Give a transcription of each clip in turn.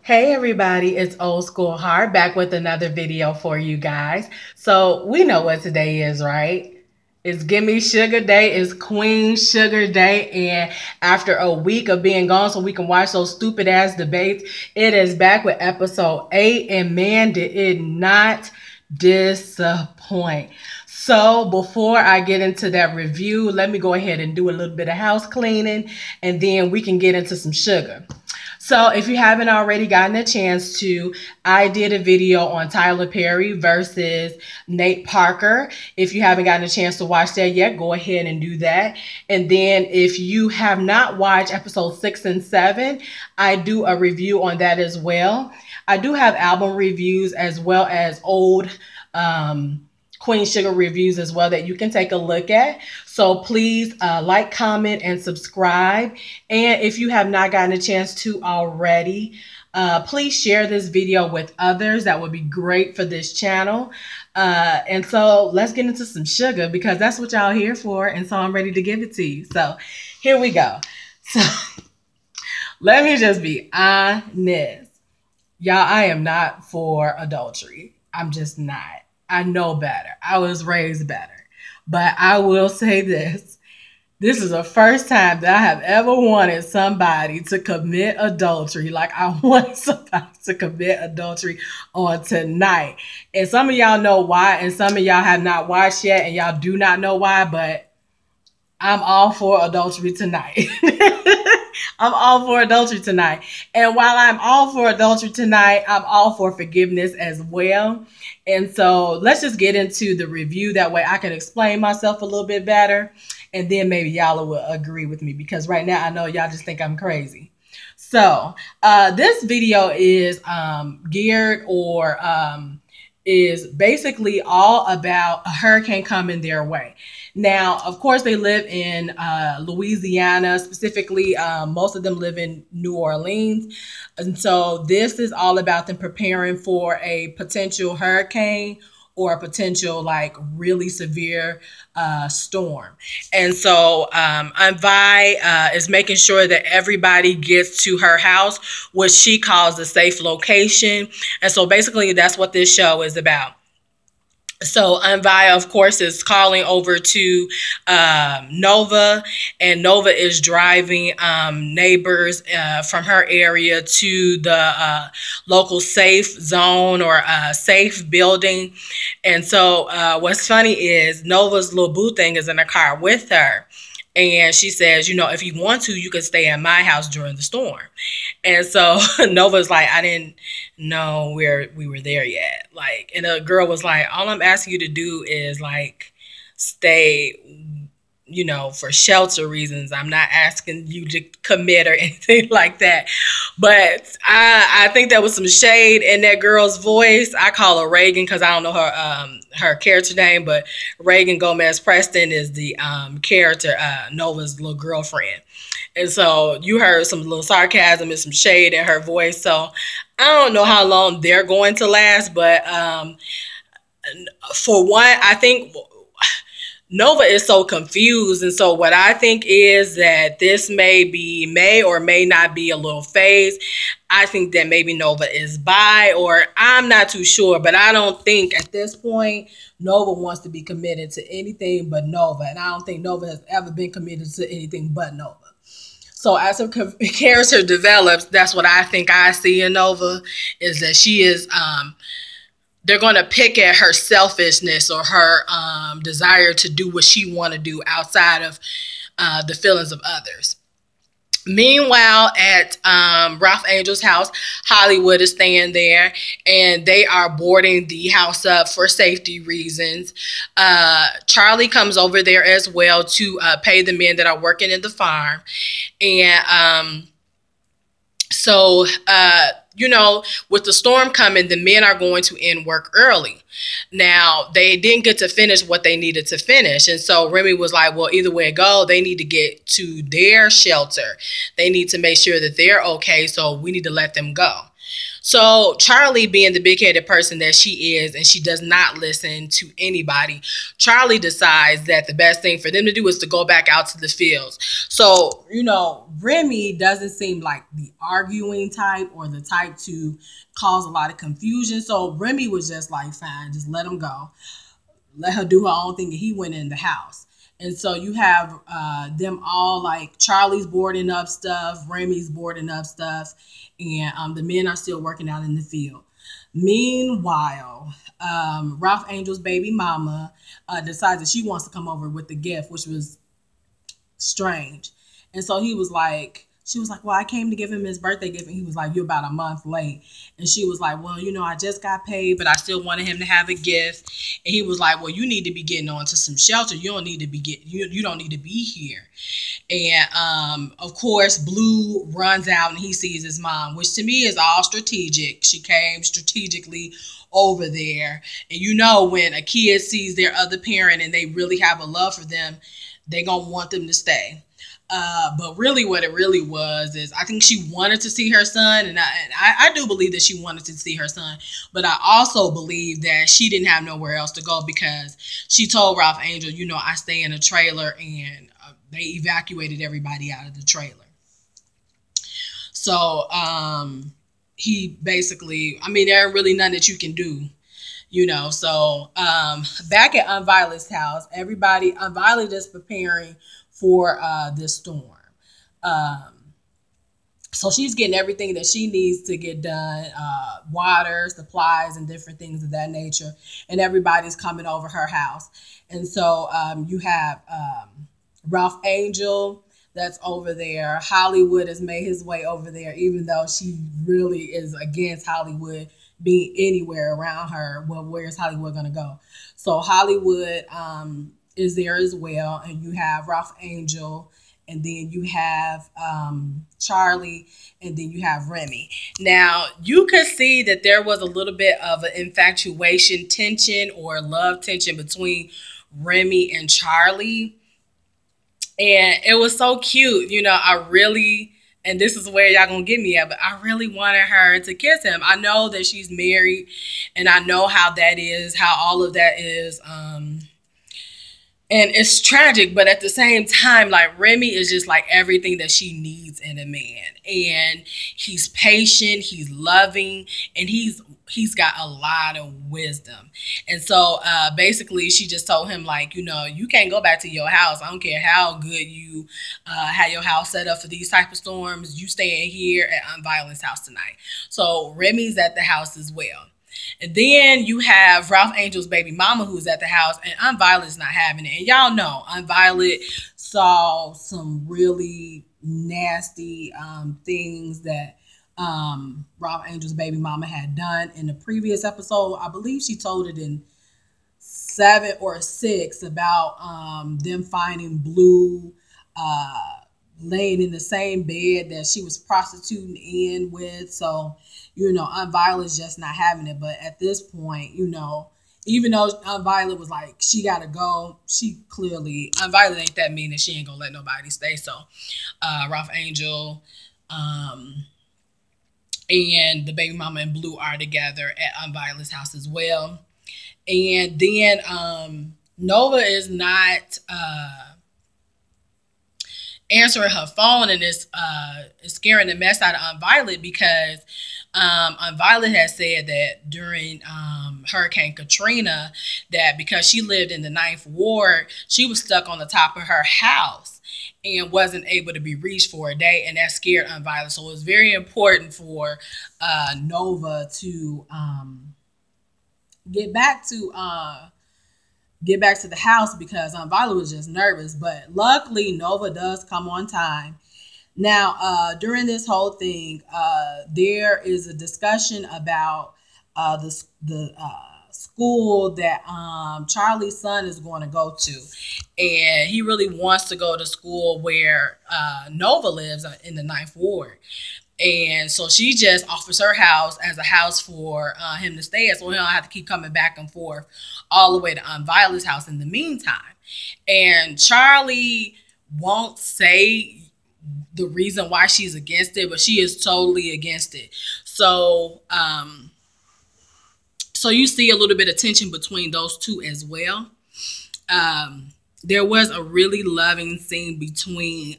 Hey everybody, it's Old School Heart back with another video for you guys. So we know what today is, right? It's Gimme Sugar Day, it's Queen Sugar Day, and after a week of being gone so we can watch those stupid ass debates, it is back with episode 8, and man, did it not disappoint. So before I get into that review, let me go ahead and do a little bit of house cleaning, and then we can get into some sugar. So if you haven't already gotten a chance to, I did a video on Tyler Perry versus Nate Parker. If you haven't gotten a chance to watch that yet, go ahead and do that. And then if you have not watched episode 6 and 7, I do a review on that as well. I do have album reviews as well as old Queen Sugar reviews as well that you can take a look at. So please like, comment, and subscribe. And if you have not gotten a chance to already, please share this video with others. That would be great for this channel. And so let's get into some sugar because that's what y'all here for. And so I'm ready to give it to you. So here we go. So let me just be honest. Y'all, I am not for adultery. I'm just not. I know better. I was raised better. But I will say this. This is the first time that I have ever wanted somebody to commit adultery. Like I want somebody to commit adultery on tonight. And some of y'all know why. And some of y'all have not watched yet. And y'all do not know why. But I'm all for adultery tonight. I'm all for adultery tonight. And while I'm all for adultery tonight, I'm all for forgiveness as well. And so let's just get into the review. That way I can explain myself a little bit better. And then maybe y'all will agree with me because right now I know y'all just think I'm crazy. So this video is geared or is basically all about a hurricane coming their way. Now, of course, they live in Louisiana, specifically, most of them live in New Orleans. And so this is all about them preparing for a potential hurricane or a potential like really severe storm. And so Aunt Vi is making sure that everybody gets to her house, which she calls a safe location. And so basically that's what this show is about. So Aunt Vi, of course, is calling over to Nova, and Nova is driving neighbors from her area to the local safe zone or safe building. And so what's funny is Nova's little boo thing is in the car with her. And she says, you know, if you want to, you can stay at my house during the storm. And so Nova's like, I didn't know where we were there yet. Like, and the girl was like, all I'm asking you to do is like stay, you know, for shelter reasons. I'm not asking you to commit or anything like that. But I think there was some shade in that girl's voice. I call her Reagan because I don't know her character name, but Reagan Gomez Preston is the character, Nova's little girlfriend. And so you heard some little sarcasm and some shade in her voice. So I don't know how long they're going to last, but for one, I think Nova is so confused. And so what I think is that this may or may not be a little phase. I think that maybe Nova is bi, or I'm not too sure, but I don't think at this point Nova wants to be committed to anything but Nova. And I don't think Nova has ever been committed to anything but Nova. So as her character develops, that's what I think I see in Nova, is that she is they're going to pick at her selfishness or her desire to do what she want to do outside of the feelings of others. Meanwhile, at Ralph Angel's house, Hollywood is staying there, and they are boarding the house up for safety reasons. Charlie comes over there as well to pay the men that are working in the farm. And so, you know, with the storm coming, the men are going to end work early. Now, they didn't get to finish what they needed to finish. And so Remy was like, well, either way it go, they need to get to their shelter. They need to make sure that they're okay, so we need to let them go. So Charlie, being the big-headed person that she is, and she does not listen to anybody, Charlie decides that the best thing for them to do is to go back out to the fields. So, Remy doesn't seem like the arguing type or the type to cause a lot of confusion. So Remy was just like, fine, just let him go. Let her do her own thing. And he went in the house. And so you have them all, like Charlie's boarding up stuff, Remy's boarding up stuff, and the men are still working out in the field. Meanwhile, Ralph Angel's baby mama decides that she wants to come over with the gift, which was strange. And so she was like, well, I came to give him his birthday gift. And he was like, you're about a month late. And she was like, well, I just got paid, but I still wanted him to have a gift. And he was like, well, you need to be getting on to some shelter. You don't need to be here. And of course, Blue runs out and he sees his mom, which to me is all strategic. She came strategically over there. And when a kid sees their other parent and they really have a love for them, they're going to want them to stay. But really what it really was is I think she wanted to see her son, and I do believe that she wanted to see her son, but I also believe that she didn't have nowhere else to go because she told Ralph Angel, I stay in a trailer, and they evacuated everybody out of the trailer. So he basically, there ain't really nothing that you can do. So back at Aunt Violet's house, Aunt Violet is preparing for this storm. So she's getting everything that she needs to get done, water, supplies, and different things of that nature. And everybody's coming over her house. And so you have Ralph Angel that's over there. Hollywood has made his way over there, even though she really is against Hollywood being anywhere around her. Well, where's Hollywood going to go? So Hollywood is there as well. And you have Ralph Angel, and then you have Charlie, and then you have Remy. Now, you could see that there was a little bit of an infatuation tension or love tension between Remy and Charlie. And it was so cute. I really, and this is where y'all gonna get me at, but I really wanted her to kiss him. I know that she's married, and I know how that is, how all of that is. And it's tragic, but at the same time, like, Remy is just like everything that she needs in a man. And he's patient, he's loving, and he's got a lot of wisdom. And so basically she just told him, like, you can't go back to your house. I don't care how good you had your house set up for these type of storms. You staying here at Aunt Violet's house tonight. So Remy's at the house as well. And then you have Ralph Angel's baby mama who's at the house, and Aunt Violet's not having it. And y'all know Aunt Violet saw some really nasty things that Ralph Angel's baby mama had done in the previous episode. I believe she told it in 7 or 6 about them finding Blue laying in the same bed that she was prostituting in with. So, Aunt Violet's just not having it. But at this point, even though Aunt Violet was like, she got to go, Aunt Violet ain't that mean that she ain't going to let nobody stay. So Ralph Angel and the baby mama and Blue are together at Aunt Violet's house as well. And then Nova is not answering her phone, and is scaring the mess out of Aunt Violet because Aunt Violet has said that during Hurricane Katrina, that because she lived in the 9th Ward, she was stuck on the top of her house and wasn't able to be reached for a day, and that scared Aunt Violet. So it was very important for Nova to get back to the house because Aunt Violet was just nervous. But luckily, Nova does come on time. Now, during this whole thing, there is a discussion about the school that Charlie's son is going to go to. And he really wants to go to school where Nova lives in the 9th Ward. And so she just offers her house as a house for him to stay at, so he don't have to keep coming back and forth all the way to Aunt Violet's house in the meantime. And Charlie won't say the reason why she's against it, but she is totally against it. So, so you see a little bit of tension between those two as well. There was a really loving scene between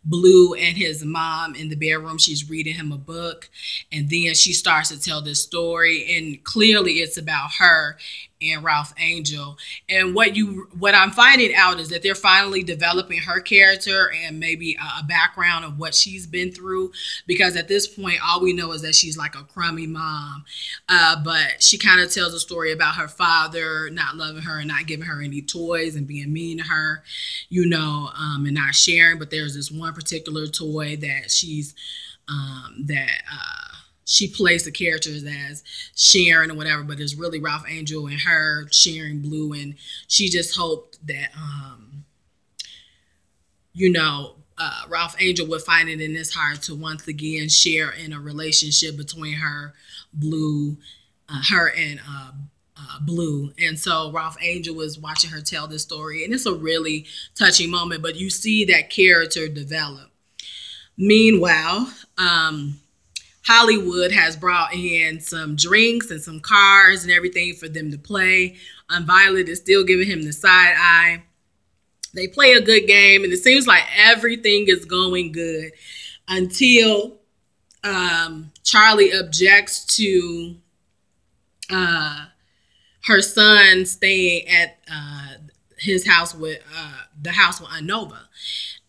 Blue and his mom in the bedroom. She's reading him a book, and then she starts to tell this story, and clearly it's about her and Ralph Angel. And what I'm finding out is that they're finally developing her character and maybe a background of what she's been through, because at this point all we know is that she's like a crummy mom, but she kind of tells a story about her father not loving her and not giving her any toys and being mean to her, and not sharing. But there's this one particular toy that she plays the characters as sharing or whatever, but it's really Ralph Angel and her sharing Blue, and she just hoped that Ralph Angel would find it in his heart to once again share in a relationship between her and Blue. And so Ralph Angel was watching her tell this story, and it's a really touching moment, but you see that character develop. Meanwhile, Hollywood has brought in some drinks and some cars and everything for them to play. Violet is still giving him the side eye. They play a good game, and it seems like everything is going good until Charlie objects to her son staying at his house with Nova.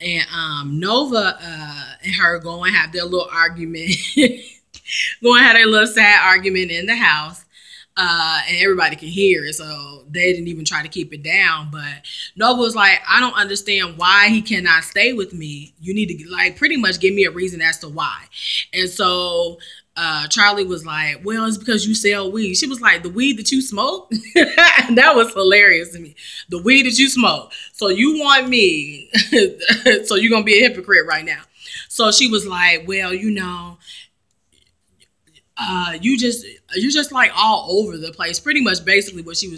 And Nova and her go and have their little argument, go and have their little sad argument in the house. And everybody can hear it, so they didn't even try to keep it down. But Nova was like, I don't understand why he cannot stay with me. You need to pretty much give me a reason as to why. And so Charlie was like, well, it's because you sell weed. She was like, the weed that you smoke? And that was hilarious to me. The weed that you smoke. So you want me. So you're going to be a hypocrite right now. So she was like, well, you're just like all over the place. Pretty much basically what she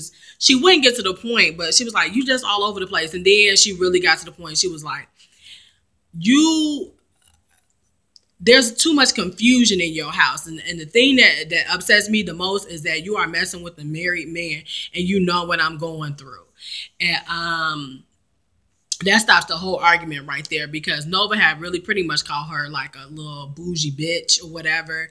wouldn't get to the point, but she was like, you just all over the place. And then she really got to the point. She was like, there's too much confusion in your house. And the thing that upsets me the most is that you are messing with a married man and you know what I'm going through. And that stops the whole argument right there, because Nova had really pretty much called her like a little bougie bitch or whatever.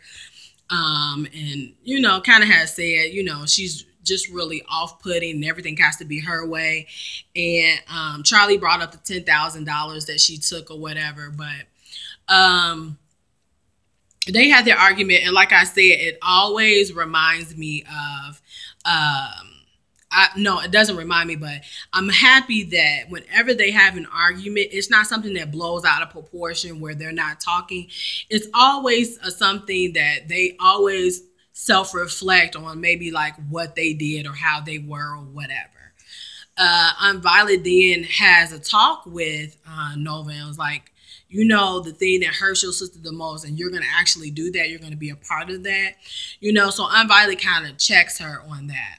And, kind of has said, she's just really off-putting and everything has to be her way. And Charlie brought up the $10,000 that she took or whatever. But they had their argument, and like I said, it always reminds me of, no, it doesn't remind me, but I'm happy that whenever they have an argument, it's not something that blows out of proportion where they're not talking. It's always something that they always self-reflect on, maybe like what they did or how they were or whatever. Violet then has a talk with Nova and was like, the thing that hurts your sister the most, and you're going to actually do that. You're going to be a part of that. So Violet kind of checks her on that.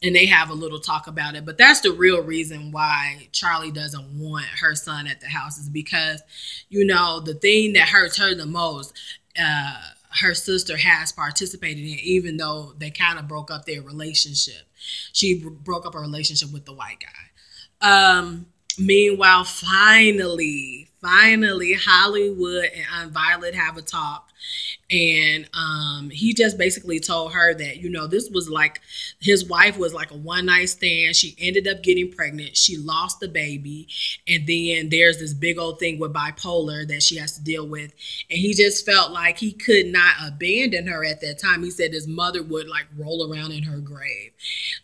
And they have a little talk about it. But that's the real reason why Charlie doesn't want her son at the house, is because, the thing that hurts her the most, her sister has participated in, even though they kind of broke up their relationship. She broke up a relationship with the white guy. Meanwhile, finally, Hollywood and Violet have a talk. And he just basically told her that, this was like, his wife was like a one-night stand. She ended up getting pregnant. She lost the baby. And then there's this big old thing with bipolar that she has to deal with. And he just felt like he could not abandon her at that time. He said his mother would like roll around in her grave.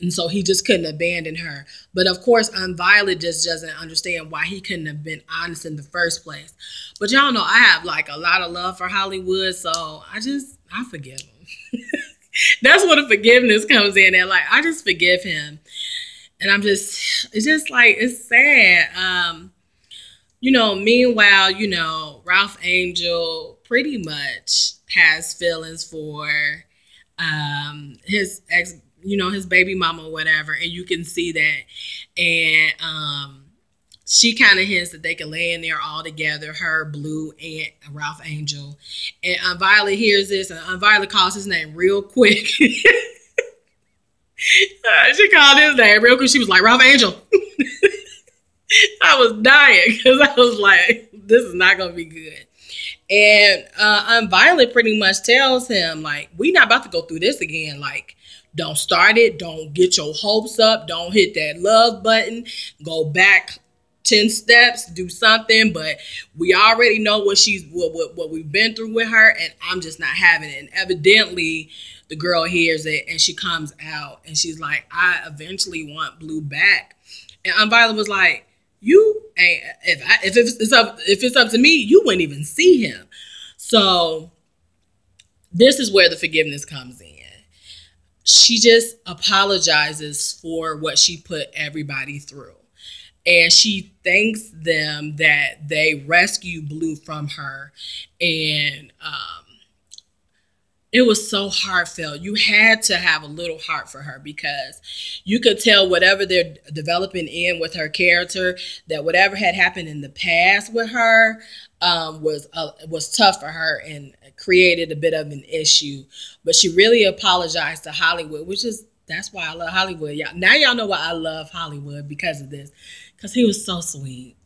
And so he just couldn't abandon her. But of course, Violet just doesn't understand why he couldn't have been honest in the first place. But y'all know I have like a lot of love for Hollywood, so I forgive him. That's where the forgiveness comes in. And like, I just forgive him. And it's just like, it's sad. Meanwhile, Ralph Angel pretty much has feelings for his ex, his baby mama or whatever. And you can see that. And she kind of hints that they can lay in there all together, her, Blue, and Ralph Angel. And Violet hears this, and Violet calls his name real quick. She called his name real quick. She was like, Ralph Angel. I was dying because I was like, this is not going to be good. And Violet pretty much tells him, like, we not about to go through this again. Like, don't start it. Don't get your hopes up. Don't hit that love button. Go back 10 steps, do something. But we already know what we've been through with her, and I'm just not having it. And evidently, the girl hears it, and she comes out, and she's like, I eventually want Blue back. And Violet was like, you ain't, if it's up to me, you wouldn't even see him. So this is where the forgiveness comes in. She just apologizes for what she put everybody through. And she thanks them that they rescued Blue from her. And it was so heartfelt. You had to have a little heart for her, because you could tell whatever they're developing in with her character, that whatever had happened in the past with her was tough for her and created a bit of an issue. But she really apologized to Hollywood, that's why I love Hollywood. Now y'all know why I love Hollywood, because of this, because he was so sweet.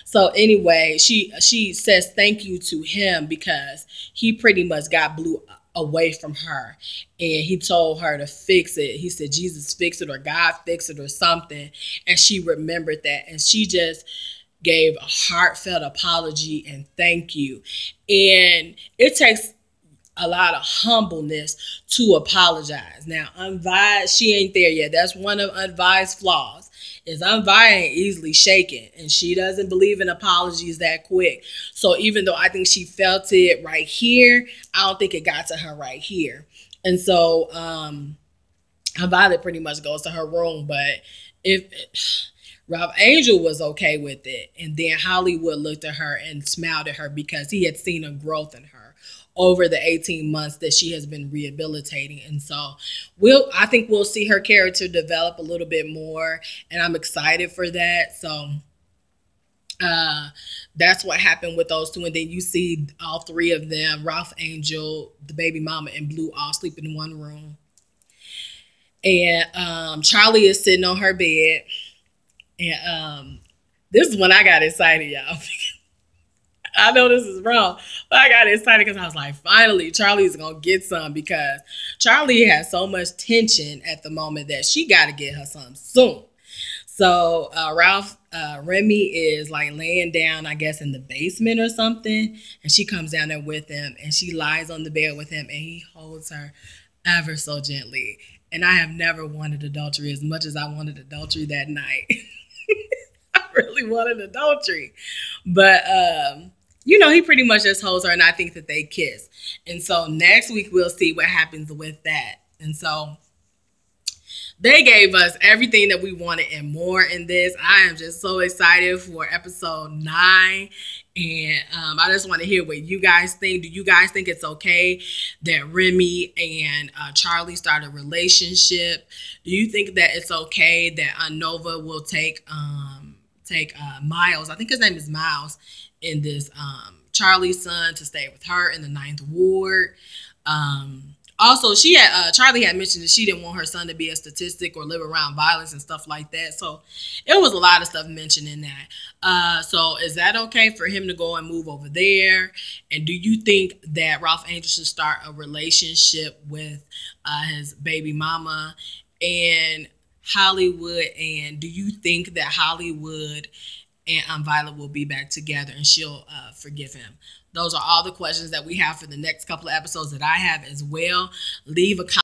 So anyway, she says thank you to him, because he pretty much got Blue away from her, and he told her to fix it. He said Jesus fix it, or God fix it, or something. And she remembered that, and she just gave a heartfelt apology and thank you. And it takes a lot of humbleness to apologize. Now, she ain't there yet. That's one of Unvi's flaws, is Unvi ain't easily shaken, and she doesn't believe in apologies that quick. So even though I think she felt it right here, I don't think it got to her right here. And so Violet pretty much goes to her room. But if Ralph Angel was okay with it, and then Hollywood looked at her and smiled at her, because he had seen a growth in her over the 18 months that she has been rehabilitating. And so I think we'll see her character develop a little bit more, and I'm excited for that. So that's what happened with those two. And then you see all three of them, Ralph Angel, the baby mama, and Blue, all sleeping in one room. And Charlie is sitting on her bed. And this is when I got excited, y'all. I know this is wrong, but I got excited because I was like, finally, Charlie's going to get some, because Charlie has so much tension at the moment that she got to get her some soon. So Remy is like laying down, I guess, in the basement or something, and she comes down there with him, and she lies on the bed with him, and he holds her ever so gently. And I have never wanted adultery as much as I wanted adultery that night. I really wanted adultery. But he pretty much just holds her, and I think that they kiss. And so next week we'll see what happens with that. And so they gave us everything that we wanted and more in this. I am just so excited for episode 9. And I just want to hear what you guys think. Do you guys think it's okay that Remy and Charlie start a relationship? Do you think that it's okay that Nova will take Miles, I think his name is Miles, in this Charlie's son, to stay with her in the 9th Ward? Also, Charlie had mentioned that she didn't want her son to be a statistic or live around violence and stuff like that. So it was a lot of stuff mentioned in that. So is that okay for him to go and move over there? And do you think that Ralph Angel should start a relationship with his baby mama and Hollywood? And do you think that Hollywood and Violet will be back together and she'll forgive him? Those are all the questions that we have for the next couple of episodes that I have as well. Leave a comment